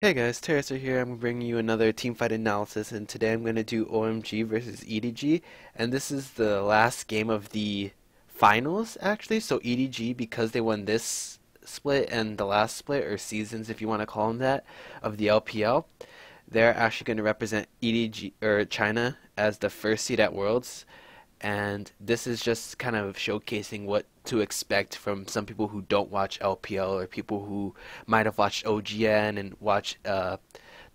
Hey guys, Terracer here. I'm bringing you another teamfight analysis, and today I'm going to do OMG versus EDG, and this is the last game of the finals, actually. So EDG, because they won this split and the last split, or seasons if you want to call them that, of the LPL, they're actually going to represent EDG, or China, as the first seed at Worlds, and this is just kind of showcasing what to expect from some people who don't watch LPL or people who might have watched OGN and watch the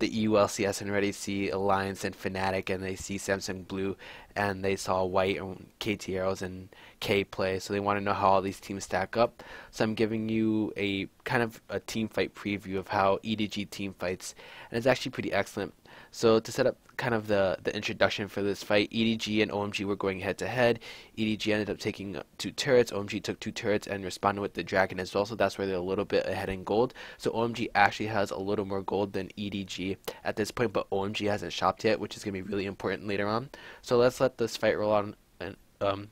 EULCS and already see Alliance and Fnatic and they see Samsung Blue and they saw White and KT Arrows and K play, so they want to know how all these teams stack up. So I'm giving you a kind of a team fight preview of how EDG team fights, and it's actually pretty excellent. So to set up kind of the introduction for this fight, EDG and OMG were going head to head. EDG ended up taking two turrets. OMG took two turrets and responded with the dragon as well. So that's where they're a little bit ahead in gold. So OMG actually has a little more gold than EDG at this point, but OMG hasn't shopped yet, which is going to be really important later on. So let's let this fight roll on, and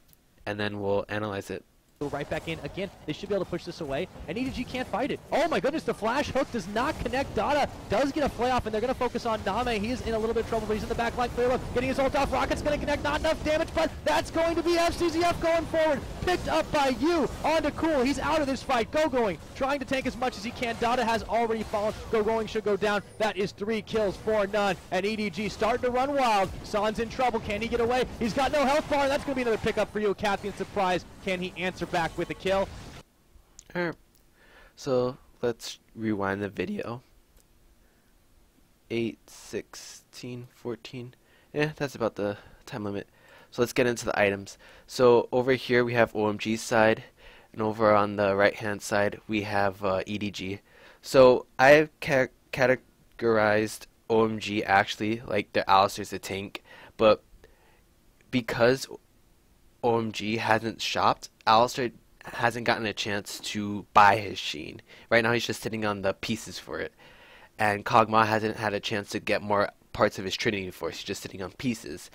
then we'll analyze it. Right back in again. They should be able to push this away, and EDG can't fight it. Oh my goodness, the flash hook does not connect. Dada does get a play off, and they're going to focus on Name. He is in a little bit of trouble, but he's in the back line. Clear up, getting his ult off. Rocket's going to connect, not enough damage, but that's going to be FCZF going forward. Picked up by you onto Cool. He's out of this fight. Going, trying to tank as much as he can. Dada has already fallen. Going should go down. That is 3 kills for none, and EDG starting to run wild. Son's in trouble. Can he get away? He's got no health bar, and that's going to be another pickup for you. Caspian surprise. Can he answer back with a kill? Alright, so let's rewind the video. 8, 16, 14. Yeah, that's about the time limit. So let's get into the items. So over here we have OMG's side, and over on the right hand side we have EDG. So I've categorized OMG actually like the Alistar's the tank, but because OMG hasn't shopped, Alistar hasn't gotten a chance to buy his Sheen. Right now he's just sitting on the pieces for it. And Kog'Maw hasn't had a chance to get more parts of his Trinity Force. He's just sitting on pieces.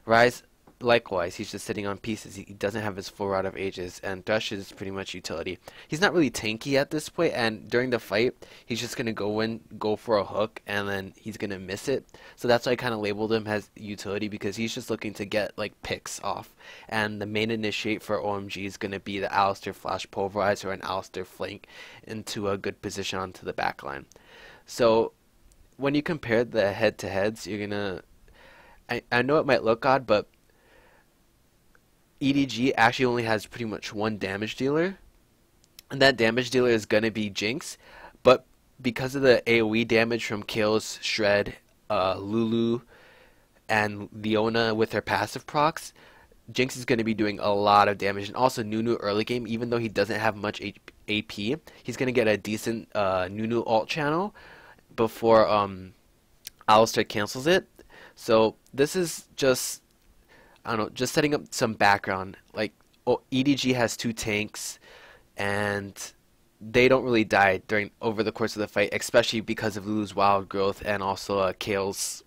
Ryze, likewise, he's just sitting on pieces. He doesn't have his full Rod of Ages. And Thresh is pretty much utility. He's not really tanky at this point, and during the fight, he's just going to go for a hook, and then he's going to miss it. So that's why I kind of labeled him as utility, because he's just looking to get like picks off. And the main initiate for OMG is going to be the Alistar Flash Pulverize or an Alistar Flank into a good position onto the backline. So when you compare the head-to-heads, you're going to... I know it might look odd, but EDG actually only has pretty much one damage dealer, and that damage dealer is going to be Jinx, but because of the AoE damage from Kaehl's Shred, Lulu, and Leona with her passive procs, Jinx is going to be doing a lot of damage. And also Nunu early game, even though he doesn't have much AP, he's going to get a decent Nunu ult channel before Alistar cancels it. So this is just, I don't know, just setting up some background. Like, EDG has 2 tanks, and they don't really die over the course of the fight, especially because of Lulu's wild growth and also Kaehl's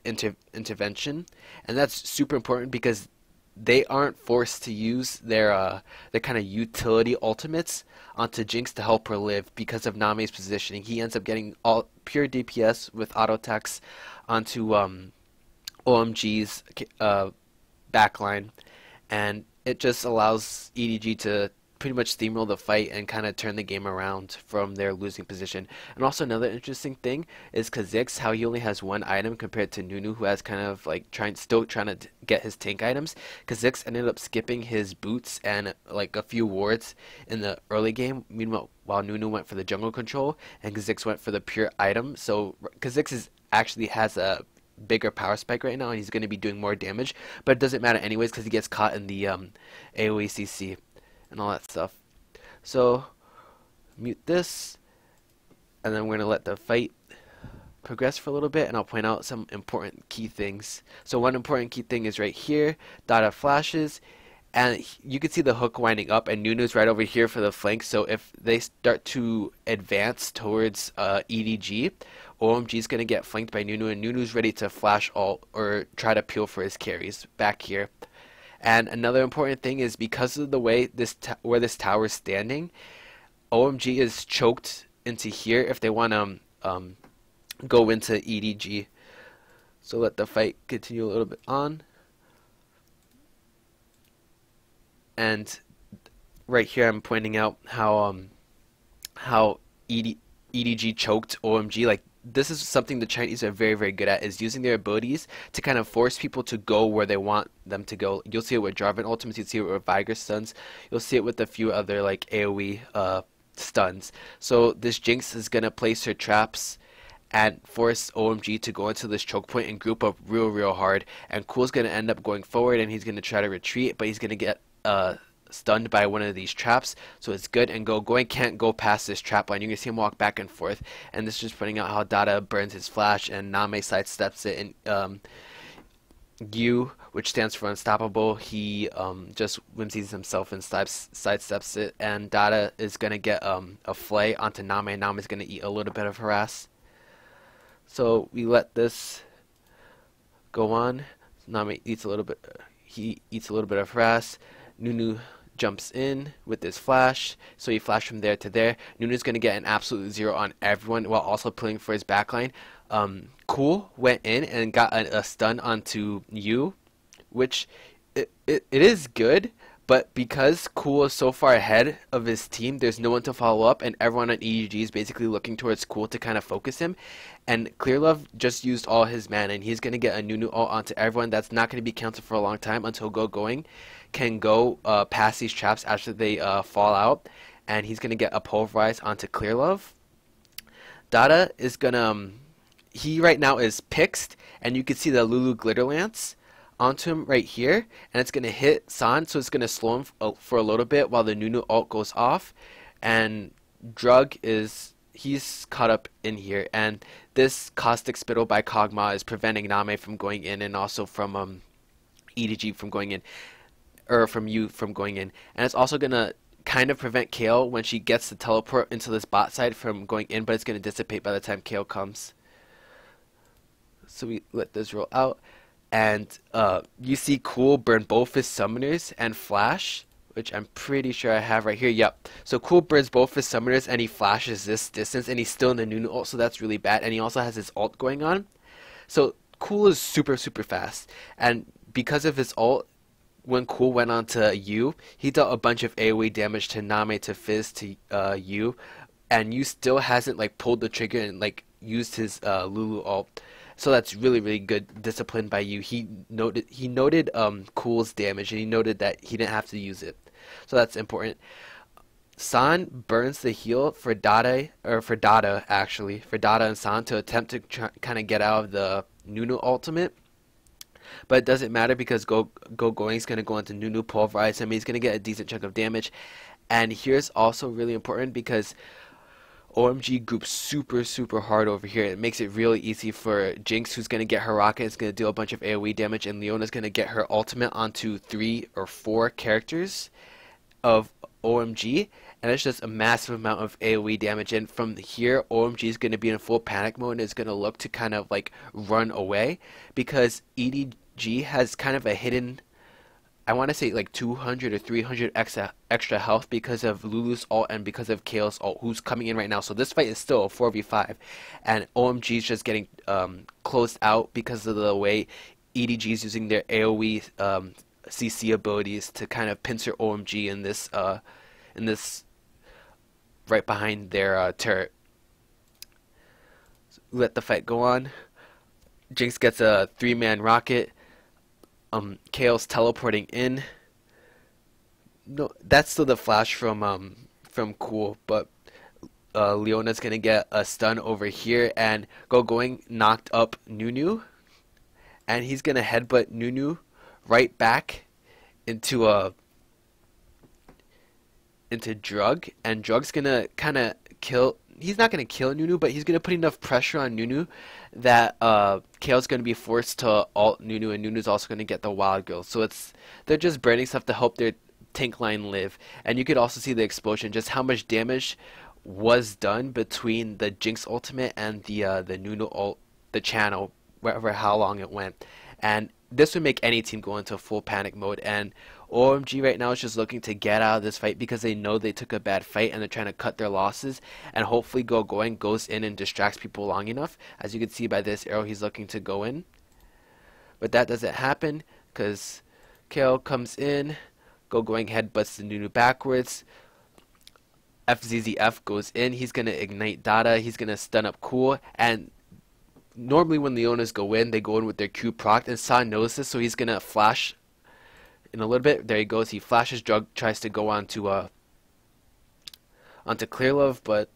intervention. And that's super important because they aren't forced to use their kind of utility ultimates onto Jinx to help her live because of Name's positioning. He ends up getting all pure DPS with auto attacks onto OMG's backline, and it just allows EDG to pretty much steamroll the fight and kind of turn the game around from their losing position. And also another interesting thing is Kha'Zix, how he only has 1 item compared to Nunu, who has kind of like still trying to get his tank items. Kha'Zix ended up skipping his boots and like a few wards in the early game. Meanwhile, while Nunu went for the jungle control and Kha'Zix went for the pure item. So Kha'Zix actually has a bigger power spike right now, and he's going to be doing more damage, but it doesn't matter anyways because he gets caught in the AoE CC and all that stuff. So mute this, and then we're going to let the fight progress for a little bit, and I'll point out some important key things. So one important key thing is right here, Dada flashes, and you can see the hook winding up, and Nunu's right over here for the flank. So if they start to advance towards EDG, OMG is going to get flanked by Nunu, and Nunu's ready to flash ult or try to peel for his carries back here. And another important thing is because of the way where this tower is standing, OMG is choked into here if they want to go into EDG. So let the fight continue a little bit on. And right here I'm pointing out how EDG choked OMG. Like, this is something the Chinese are very, very good at, is using their abilities to kind of force people to go where they want them to go. You'll see it with Jarvan ultimates, you'll see it with Viger stuns, you'll see it with a few other like AoE stuns. So this Jinx is gonna place her traps and force OMG to go into this choke point and group up real hard, and Cool's gonna end up going forward and he's gonna try to retreat, but he's gonna get stunned by one of these traps, so it's good, and going can't go past this trap line. You can see him walk back and forth, and this is just pointing out how Dada burns his flash and Name sidesteps it, and U, which stands for unstoppable, he just whimsies himself and sidesteps it, and Dada is gonna get a flay onto Name. Name is gonna eat a little bit of harass, so we let this go on. Name eats a little bit, he eats a little bit of harass. Nunu jumps in with this flash, so he flashed from there to there. Nunu's going to get an absolute 0 on everyone while also pulling for his backline. Cool went in and got a stun onto Yu, which it is good, but because Cool is so far ahead of his team, there's no one to follow up, and everyone on EDG is basically looking towards Cool to kind of focus him. And Clearlove just used all his mana, and he's going to get a Nunu ult onto everyone. That's not going to be counted for a long time until Going can go past these traps after they fall out, and he's going to get a Pulverize onto Clearlove. Dada is going to... he right now is Pixed, and you can see the Lulu Glitter Lance onto him right here, and it's going to hit San, so it's going to slow him for a little bit while the Nunu ult goes off. And Drug is... he's caught up in here, and this Caustic Spittle by Kog'Maw is preventing Name from going in, and also from EDG from going in, or from you from going in. And it's also gonna kind of prevent Kale when she gets the teleport into this bot side from going in, but it's gonna dissipate by the time Kale comes. So we let this roll out, and you see Cool burn both his summoners and flash, which I'm pretty sure I have right here. Yep. So Cool burns both his summoners and he flashes this distance, and he's still in the Nunu ult, so that's really bad. And he also has his ult going on. So Cool is super fast, and because of his ult, when Cool went on to Yu, he dealt a bunch of AoE damage to Name, to Fizz, to Yu, and Yu still hasn't like pulled the trigger and like used his Lulu ult. So that's really good discipline by Yu. He noted Cool's damage, and he noted that he didn't have to use it. So that's important. San burns the heal for Dada actually, for Dada and San to attempt to kind of get out of the Nunu ultimate. But it doesn't matter because Going's going to go into Nunu, pulverize him. He's going to get a decent chunk of damage. And here's also really important because OMG groups super hard over here. It makes it really easy for Jinx, who's going to get her rocket. It's going to deal a bunch of AoE damage, and Leona's going to get her ultimate onto 3 or 4 characters of OMG, and it's just a massive amount of AoE damage. And from here, OMG is going to be in full panic mode and is going to look to kind of like run away because EDG has kind of a hidden, I want to say like 200 or 300 extra health because of Lulu's ult and because of Kale's ult, who's coming in right now. So this fight is still a 4v5, and OMG is just getting closed out because of the way EDG is using their AoE CC abilities to kind of pincer OMG in this right behind their turret. So let the fight go on. Jinx gets a 3-man rocket. Kale's teleporting in. No, that's still the flash from Cool, but Leona's gonna get a stun over here, and Going knocked up Nunu, and he's gonna headbutt Nunu right back into Drug, and Drug's gonna kind of kill. He's not gonna kill Nunu, but he's gonna put enough pressure on Nunu that Kale's gonna be forced to ult Nunu, and Nunu's also gonna get the Wild Girl. So they're just burning stuff to help their tank line live. And you could also see the explosion, just how much damage was done between the Jinx ultimate and the Nunu ult, the channel, wherever how long it went. And this would make any team go into full panic mode, and OMG right now is just looking to get out of this fight because they know they took a bad fight and they're trying to cut their losses, and hopefully Going goes in and distracts people long enough. As you can see by this arrow, he's looking to go in. But that doesn't happen because KO comes in, Going headbutts the Nunu backwards. FZZF goes in, he's going to ignite Dada, he's going to stun up Cool, and normally when Leonas go in, they go in with their Q proc, and San knows this, so he's going to flash in a little bit. There he goes, he flashes, Drug tries to go onto Clearlove, but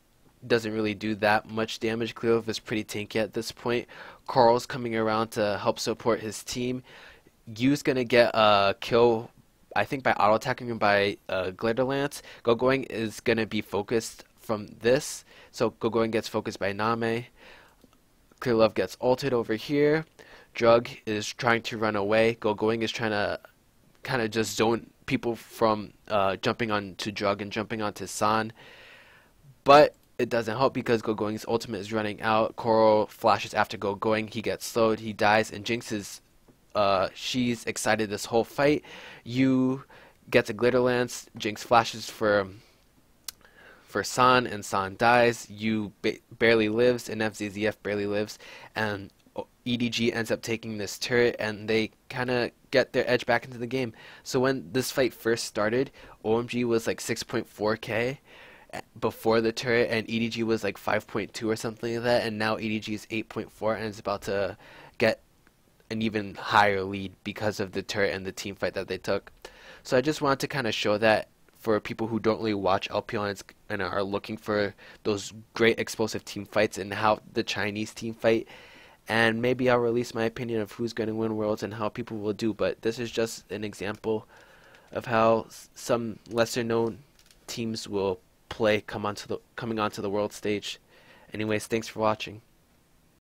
doesn't really do that much damage. Clearlove is pretty tanky at this point. Carl's coming around to help support his team. Yu's going to get a kill, I think, by auto attacking him by Glitter Lance. Going is going to be focused from this, so Going gets focused by Name. Clearlove gets ulted over here. Drug is trying to run away. Going is trying to kind of just zone people from jumping onto Drug and jumping onto San. But it doesn't help because Going's ultimate is running out. Coral flashes after Going. He gets slowed. He dies. And Jinx is she's excited this whole fight. Yu gets a Glitter Lance. Jinx flashes for San, and San dies. Yu barely lives, and FZZF barely lives, and EDG ends up taking this turret, and they kind of get their edge back into the game. So when this fight first started, OMG was like 6.4k before the turret, and EDG was like 5.2 or something like that, and now EDG is 8.4, and it's about to get an even higher lead because of the turret and the team fight that they took. So I just wanted to kind of show that for people who don't really watch LPL and are looking for those great explosive team fights and how the Chinese team fight. And maybe I'll release my opinion of who's going to win Worlds and how people will do. But this is just an example of how some lesser known teams will play coming onto the world stage. Anyways, thanks for watching.